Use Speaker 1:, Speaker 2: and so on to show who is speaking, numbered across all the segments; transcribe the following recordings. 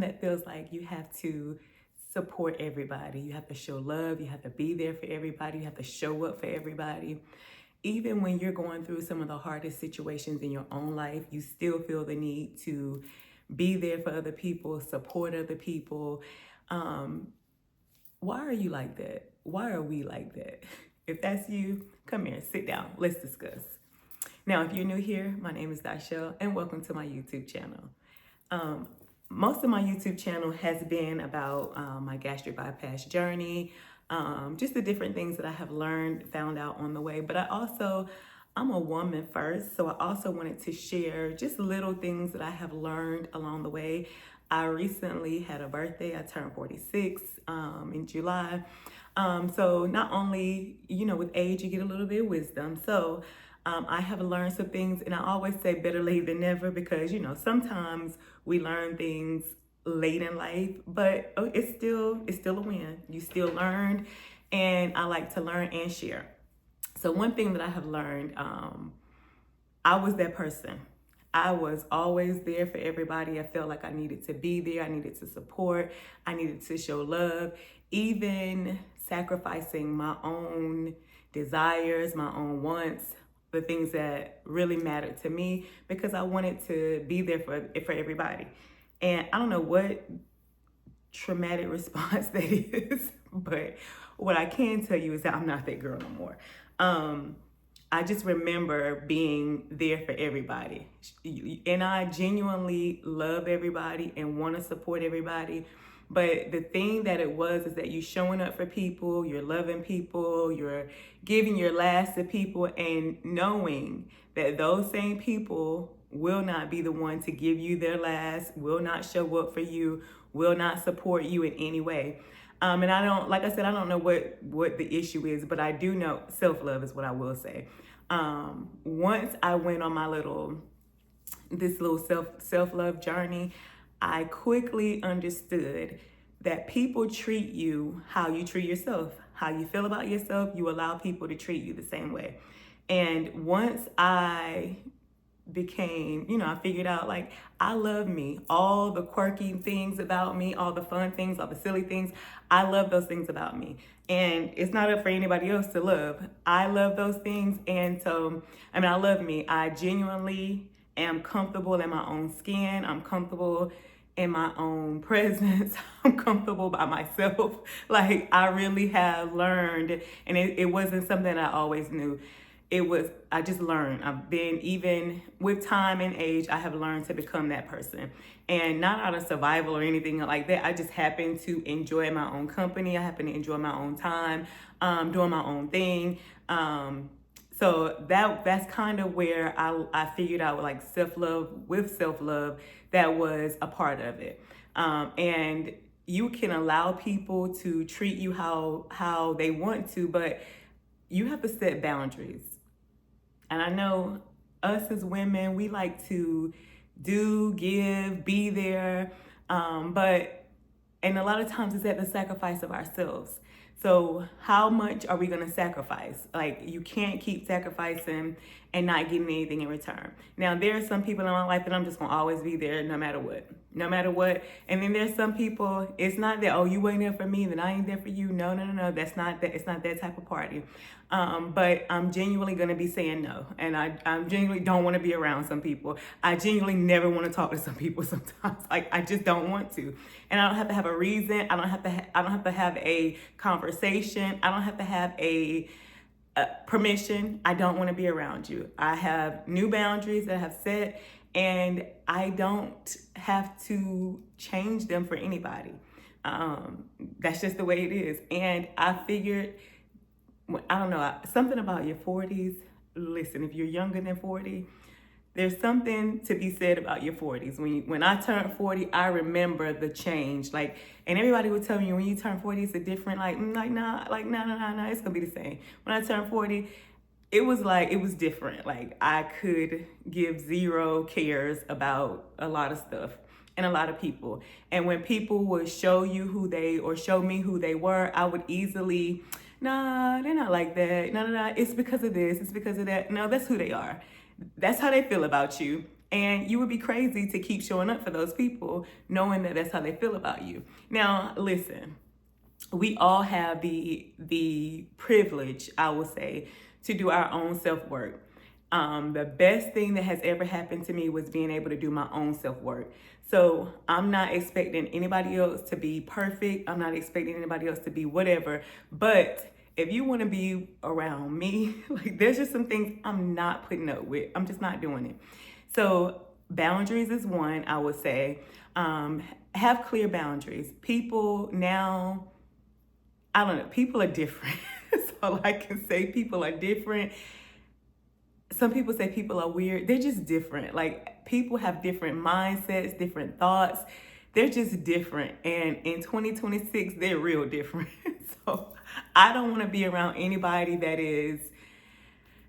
Speaker 1: that feels like you have to support everybody. You have to show love. You have to be there for everybody. You have to show up for everybody. Even when you're going through some of the hardest situations in your own life, you still feel the need to be there for other people, support other people. Um, why are you like that? Why are we like that? If that's you, come here, sit down, let's discuss. Now, if you're new here, my name is Dashelle, and welcome to my YouTube channel. Um, Most of my YouTube channel has been about my gastric bypass journey, just the different things that I have learned, found out on the way. But I'm a woman first, so I also wanted to share just little things that I have learned along the way. I recently had a birthday. I turned 46 in July. So not only, with age, you get a little bit of wisdom. So I have learned some things, and I always say better late than never because, sometimes we learn things late in life, but it's still a win. You still learned, and I like to learn and share. So one thing that I have learned, I was that person. I was always there for everybody. I felt like I needed to be there. I needed to support. I needed to show love, even sacrificing my own desires, my own wants, the things that really mattered to me because I wanted to be there for everybody. And I don't know what traumatic response that is, but what I can tell you is that I'm not that girl no more. I just remember being there for everybody. And I genuinely love everybody and want to support everybody. But the thing that it was is that you're showing up for people, you're loving people, you're giving your last to people, and knowing that those same people will not be the one to give you their last, will not show up for you, will not support you in any way. And I don't, like I said, I don't know what the issue is, but I do know self-love is what I will say. Once I went on this little self-love journey, I quickly understood that people treat you how you treat yourself. How you feel about yourself, you allow people to treat you the same way. And once I I figured out like I love me, all the quirky things about me, all the fun things, all the silly things. I love those things about me. And it's not up for anybody else to love. I love those things. And so, I love me. I genuinely am comfortable in my own skin. I'm comfortable in my own presence. I'm comfortable by myself. Like I really have learned, and it wasn't something I always knew. I just learned. I've been, even with time and age, I have learned to become that person. And not out of survival or anything like that. I just happen to enjoy my own company. I happen to enjoy my own time, doing my own thing. So that's kind of where I figured out like self-love, that was a part of it. And you can allow people to treat you how they want to, but you have to set boundaries. And I know us as women, we like to do, give, be there. And a lot of times it's at the sacrifice of ourselves. So how much are we going to sacrifice? Like you can't keep sacrificing and not getting anything in return. Now there are some people in my life that I'm just going to always be there no matter what. And then there's some people, it's not that, oh, you ain't there for me, then I ain't there for you. No. That's not that. It's not that type of party. But I'm genuinely going to be saying no. And I genuinely don't want to be around some people. I genuinely never want to talk to some people sometimes. Like I just don't want to. And I don't have to have a reason. I don't have to have a conversation. I don't have to have a permission. I don't want to be around you. I have new boundaries that I have set, and I don't have to change them for anybody. That's just the way it is. And I figured, I don't know, something about your 40s. Listen, if you're younger than 40, there's something to be said about your 40s. When I turned 40, I remember the change. Like, and everybody would tell me when you turn 40, it's a different, nah, it's gonna be the same. When I turned 40, it was different. Like I could give zero cares about a lot of stuff and a lot of people. And when people would show me who they were, I would easily, nah, they're not like that. No, it's because of this, it's because of that. No, that's who they are. That's how they feel about you. And you would be crazy to keep showing up for those people knowing that that's how they feel about you. Now, listen, we all have the privilege, I will say, to do our own self-work. The best thing that has ever happened to me was being able to do my own self-work. So I'm not expecting anybody else to be perfect. I'm not expecting anybody else to be whatever. But if you want to be around me, like there's just some things I'm not putting up with. I'm just not doing it. So boundaries is one, I would say. Have clear boundaries. People now, I don't know, people are different. That's all I can say. People are different. Some people say people are weird. They're just different. Like people have different mindsets, different thoughts. They're just different. And in 2026, they're real different. So I don't want to be around anybody that is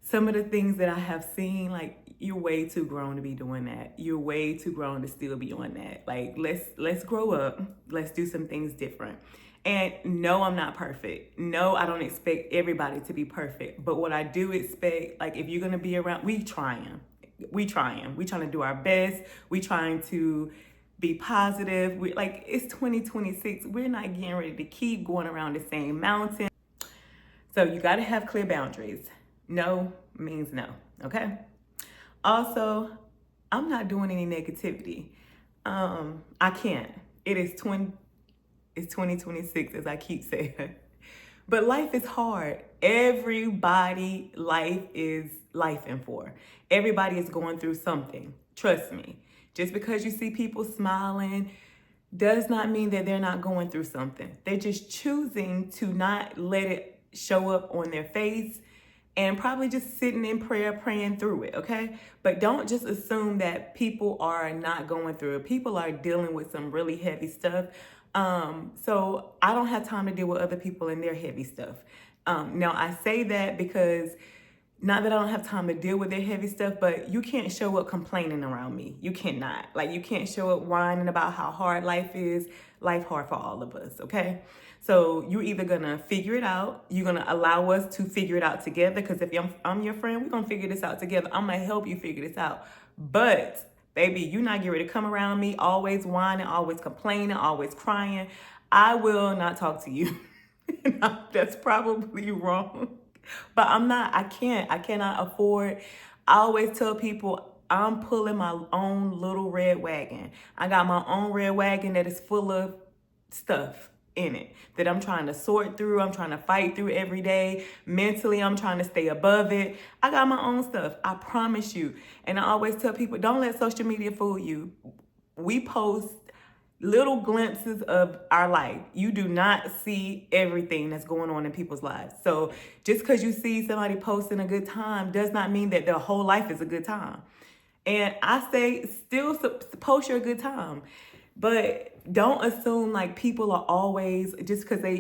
Speaker 1: some of the things that I have seen, like you're way too grown to be doing that. You're way too grown to still be on that. Like let's grow up. Let's do some things different. And no, I'm not perfect. No, I don't expect everybody to be perfect. But what I do expect, like if you're gonna be around, we trying. We trying to do our best. We trying to be positive. We like it's 2026. We're not getting ready to keep going around the same mountain. So you gotta have clear boundaries. No means no, okay? Also, I'm not doing any negativity. I can't. It's 2026, as I keep saying. But life is hard. Everybody, life is lifing for. Everybody is going through something. Trust me. Just because you see people smiling does not mean that they're not going through something. They're just choosing to not let it show up on their face and probably just sitting in prayer, praying through it, okay? But don't just assume that people are not going through it. People are dealing with some really heavy stuff. So I don't have time to deal with other people and their heavy stuff. Now I say that because not that I don't have time to deal with their heavy stuff, but you can't show up complaining around me. You cannot. Like you can't show up whining about how hard life is. Life hard for all of us, okay? So you're either gonna figure it out, you're gonna allow us to figure it out together, because if I'm your friend, we're gonna figure this out together. I'm gonna help you figure this out. But baby, you're not getting ready to come around me always whining, always complaining, always crying. I will not talk to you. That's probably wrong. But I cannot afford. I always tell people I'm pulling my own little red wagon. I got my own red wagon that is full of stuff in it that I'm trying to sort through. I'm trying to fight through every day. Mentally, I'm trying to stay above it. I got my own stuff. I promise you. And I always tell people, don't let social media fool you. We post little glimpses of our life. You do not see everything that's going on in people's lives. So just because you see somebody posting a good time does not mean that their whole life is a good time. And I say still post your good time. But don't assume like people are always, just because they,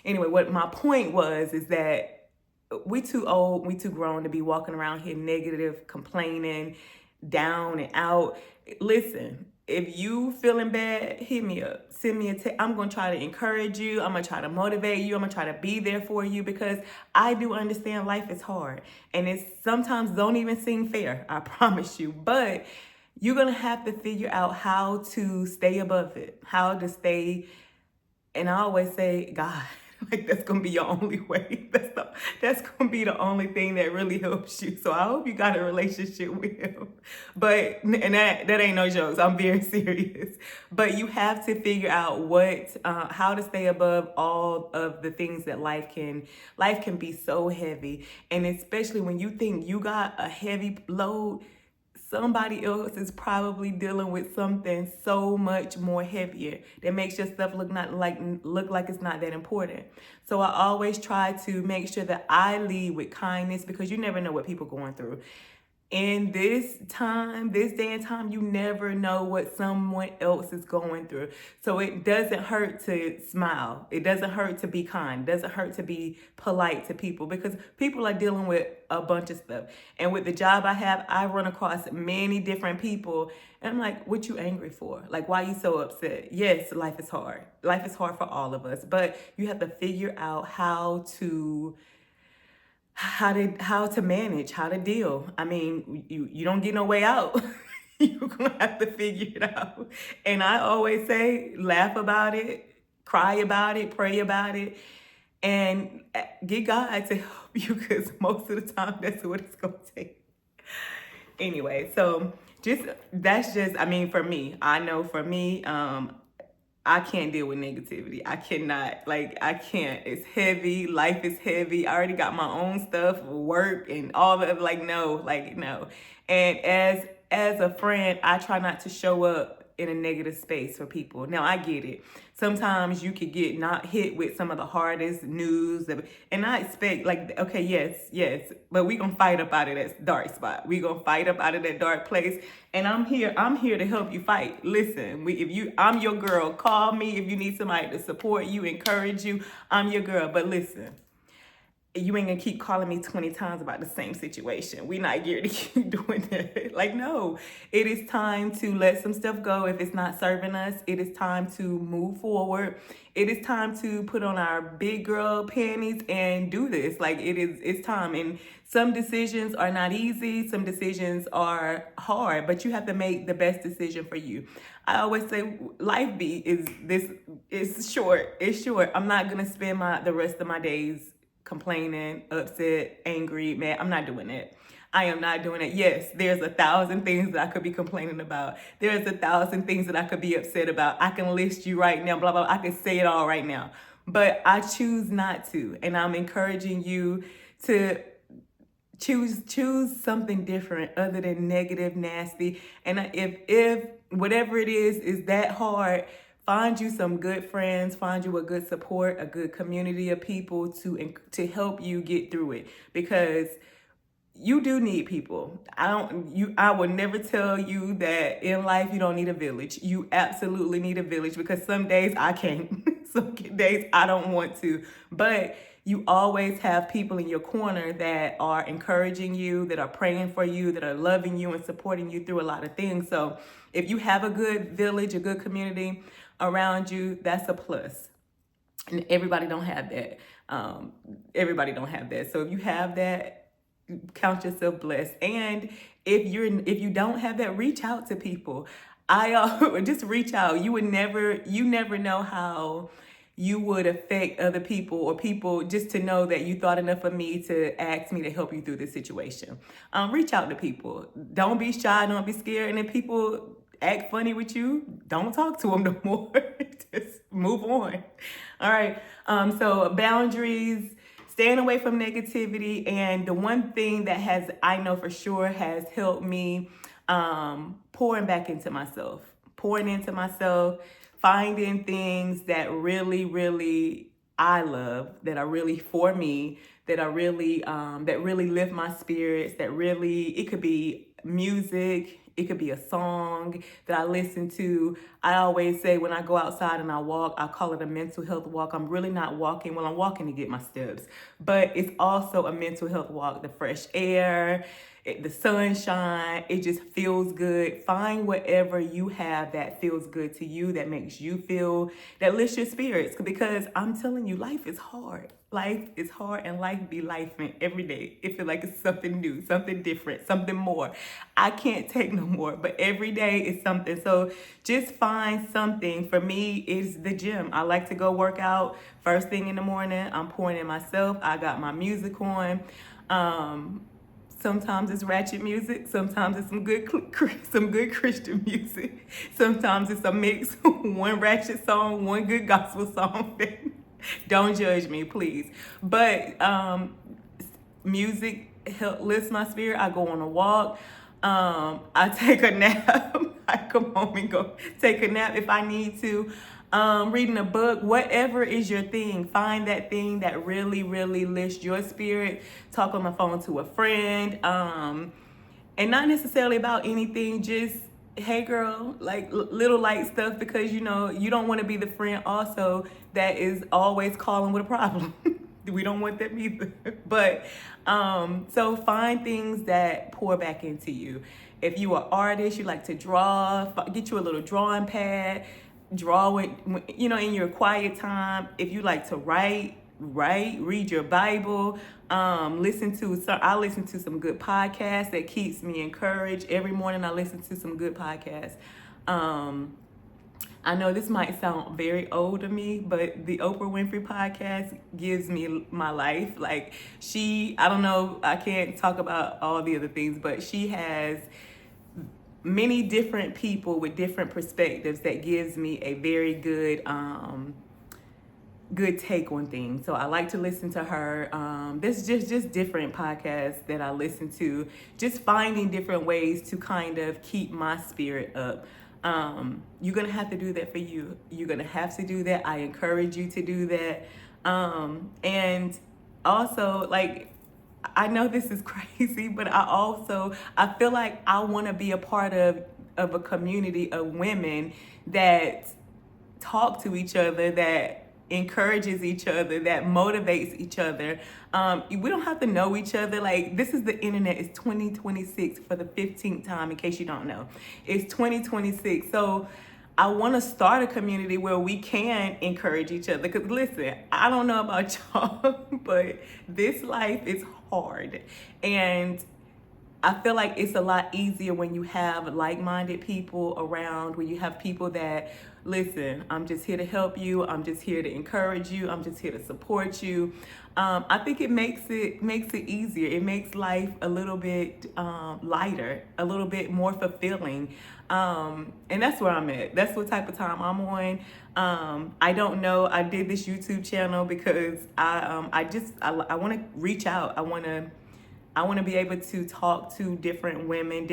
Speaker 1: Anyway, what my point was is that we too old, we too grown to be walking around here negative, complaining, down and out. Listen, if you feeling bad, hit me up. Send me a text. I'm going to try to encourage you. I'm going to try to motivate you. I'm going to try to be there for you, because I do understand life is hard. And it's sometimes don't even seem fair, I promise you. But you're going to have to figure out how to stay above it, how to stay. And I always say, God, like that's going to be your only way. That's going to be the only thing that really helps you. So I hope you got a relationship with him. But, and that ain't no jokes. I'm very serious. But you have to figure out how to stay above all of the things that life can be so heavy. And especially when you think you got a heavy load, somebody else is probably dealing with something so much more heavier that makes your stuff look like it's not that important. So I always try to make sure that I lead with kindness, because you never know what people are going through. In this day and time, you never know what someone else is going through. So it doesn't hurt to smile. It doesn't hurt to be kind. It doesn't hurt to be polite to people, because people are dealing with a bunch of stuff. And with the job I have, I run across many different people. And I'm like, what you angry for? Like, why are you so upset? Yes, life is hard. Life is hard for all of us. But you have to figure out how to manage, how to deal. I mean, you don't get no way out. You're gonna have to figure it out. And I always say, laugh about it, cry about it, pray about it, and get God to help you, because most of the time that's what it's gonna take. Anyway, so I mean, for me, I know for me, I can't deal with negativity. I cannot, like, I can't. It's heavy. Life is heavy. I already got my own stuff, work and all of it. Like, no, like, no. And as a friend, I try not to show up in a negative space for people. Now, I get it. Sometimes you could get not hit with some of the hardest news. And I expect, like, okay, yes, but we gonna fight up out of that dark spot. We gonna fight up out of that dark place. And I'm here to help you fight. Listen, I'm your girl. Call me if you need somebody to support you, encourage you. I'm your girl. But listen, you ain't gonna keep calling me 20 times about the same situation. We not geared to keep doing that. Like, no, it is time to let some stuff go if it's not serving us. It is time to move forward. It is time to put on our big girl panties and do this. Like, it's time. And some decisions are not easy. Some decisions are hard, but you have to make the best decision for you. I always say is short. It's short. I'm not gonna spend the rest of my days complaining, upset, angry, mad. I'm not doing it. I am not doing it. Yes, there's 1,000 things that I could be complaining about. There's 1,000 things that I could be upset about. I can list you right now, blah, blah, blah. I can say it all right now. But I choose not to. And I'm encouraging you to choose something different other than negative, nasty. And if whatever it is that hard, find you some good friends, find you a good support, a good community of people to help you get through it, because you do need people. I would never tell you that in life you don't need a village. You absolutely need a village, because some days I can't. Some days I don't want to. But you always have people in your corner that are encouraging you, that are praying for you, that are loving you and supporting you through a lot of things. So if you have a good village, a good community around you, that's a plus. And everybody don't have that. Everybody don't have that. So if you have that, count yourself blessed. And if you don't have that, reach out to people. Just reach out. You never know how you would affect other people, or people, just to know that you thought enough of me to ask me to help you through this situation. Reach out to people. Don't be shy. Don't be scared. And if people act funny with you, don't talk to them no more. Just move on. All right. So boundaries, staying away from negativity. And the one thing that I know for sure has helped me, pouring into myself, finding things that really, really I love, that are really for me, that really lift my spirits, it could be music, it could be a song that I listen to. I always say when I go outside and I walk, I call it a mental health walk. I'm really not walking. Well, I'm walking to get my steps, but it's also a mental health walk. The fresh air, the sunshine, it just feels good. Find whatever you have that feels good to you, that makes you feel, that lifts your spirits. Because I'm telling you, life is hard. Life is hard, and life be lifing every day. It feels like it's something new, something different, something more. I can't take no more, but every day is something. So just find something. For me, it's the gym. I like to go work out first thing in the morning. I'm pouring in myself. I got my music on. Sometimes it's ratchet music. Sometimes it's some good Christian music. Sometimes it's a mix. One ratchet song, one good gospel song. Don't judge me, please. But music lifts my spirit. I go on a walk. I take a nap. I come home and go take a nap if I need to. Reading a book, whatever is your thing, find that thing that really, really lifts your spirit. Talk on the phone to a friend, and not necessarily about anything, just, hey girl, like little light stuff, because you don't want to be the friend also that is always calling with a problem. We don't want that either. But so find things that pour back into you. If you are an artist, you like to draw, get you a little drawing pad. Draw it, in your quiet time. If you like to write, write, read your Bible, I listen to some good podcasts that keeps me encouraged. Every morning I listen to some good podcasts. I know this might sound very old to me, but the Oprah Winfrey podcast gives me my life. Like I don't know, I can't talk about all the other things, but she has many different people with different perspectives that gives me a very good take on things. So I like to listen to her. There's just different podcasts that I listen to, just finding different ways to kind of keep my spirit up. You're gonna have to do that for you. You're gonna have to do that. I encourage you to do that. And also, like, I know this is crazy, but I feel like I want to be a part of a community of women that talk to each other, that encourages each other, that motivates each other. We don't have to know each other. Like, this is the internet. It's 2026 for the 15th time, in case you don't know. It's 2026. So I want to start a community where we can encourage each other. Because listen, I don't know about y'all, but this life is hard. And I feel like it's a lot easier when you have like-minded people around, when you have people that, listen, I'm just here to help you. I'm just here to encourage you. I'm just here to support you. I think it makes it easier. It makes life a little bit lighter, a little bit more fulfilling. And that's where I'm at. That's what type of time I'm on. I don't know. I did this YouTube channel because I want to reach out. I want to be able to talk to different women,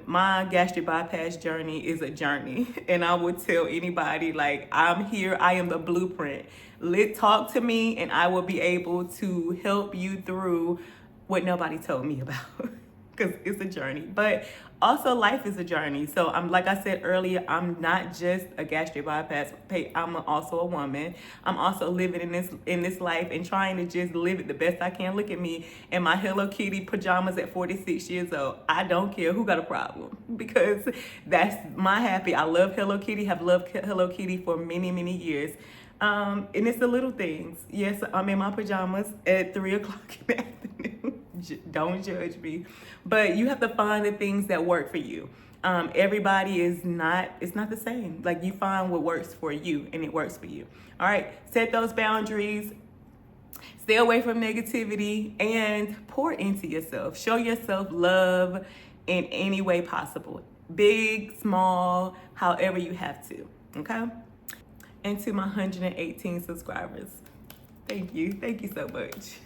Speaker 1: my gastric bypass journey is a journey. And I would tell anybody, like, I'm here, I am the blueprint. Talk to me and I will be able to help you through what nobody told me about. Because it's a journey. But also life is a journey. So like I said earlier, I'm not just a gastric bypass patient. I'm also a woman. I'm also living in this life and trying to just live it the best I can. Look at me in my Hello Kitty pajamas at 46 years old. I don't care who got a problem, because that's my happy. I love Hello Kitty, have loved Hello Kitty for many, many years. And it's the little things. Yes, I'm in my pajamas at 3 o'clock in the afternoon. Don't judge me. But you have to find the things that work for you. Everybody it's not the same. Like, you find what works for you and it works for you. All right, set those boundaries. Stay away from negativity and pour into yourself. Show yourself love in any way possible. Big, small, however you have to, okay? And to my 118 subscribers, thank you so much.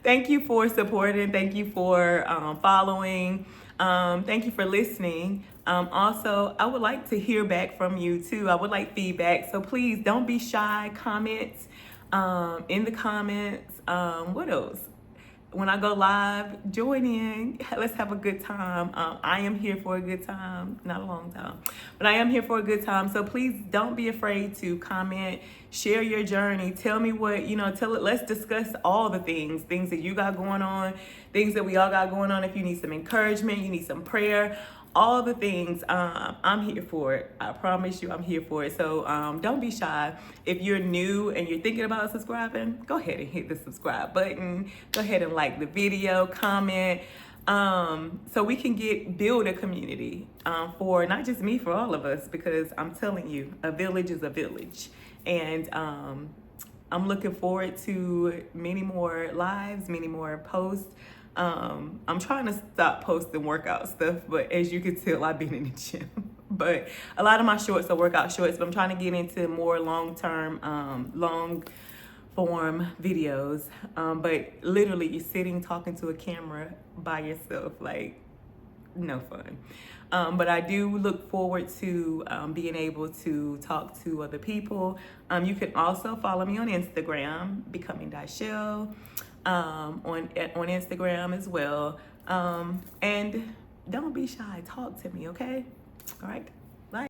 Speaker 1: Thank you for supporting. Thank you for following. Thank you for listening. Also, I would like to hear back from you too. I would like feedback. So please don't be shy. Comments in the comments. What else? When I go live, join in. Let's have a good time. I am here for a good time. Not a long time, but I am here for a good time. So please don't be afraid to comment, share your journey. Tell me let's discuss all the things that you got going on, things that we all got going on. If you need some encouragement, you need some prayer, all the things, I'm here for it. I promise you I'm here for it. So don't be shy. If you're new and you're thinking about subscribing, go ahead and hit the subscribe button. Go ahead and like the video, comment, so we can build a community for not just me, for all of us, because I'm telling you, a village is a village. And I'm looking forward to many more lives, many more posts. I'm trying to stop posting workout stuff, but as you can tell, I've been in the gym. But a lot of my shorts are workout shorts, but I'm trying to get into more long-term, long-form videos. But literally, you're sitting talking to a camera by yourself, like, no fun. But I do look forward to being able to talk to other people. You can also follow me on Instagram, Becoming Dashell. On Instagram as well. And don't be shy. Talk to me, okay? All right.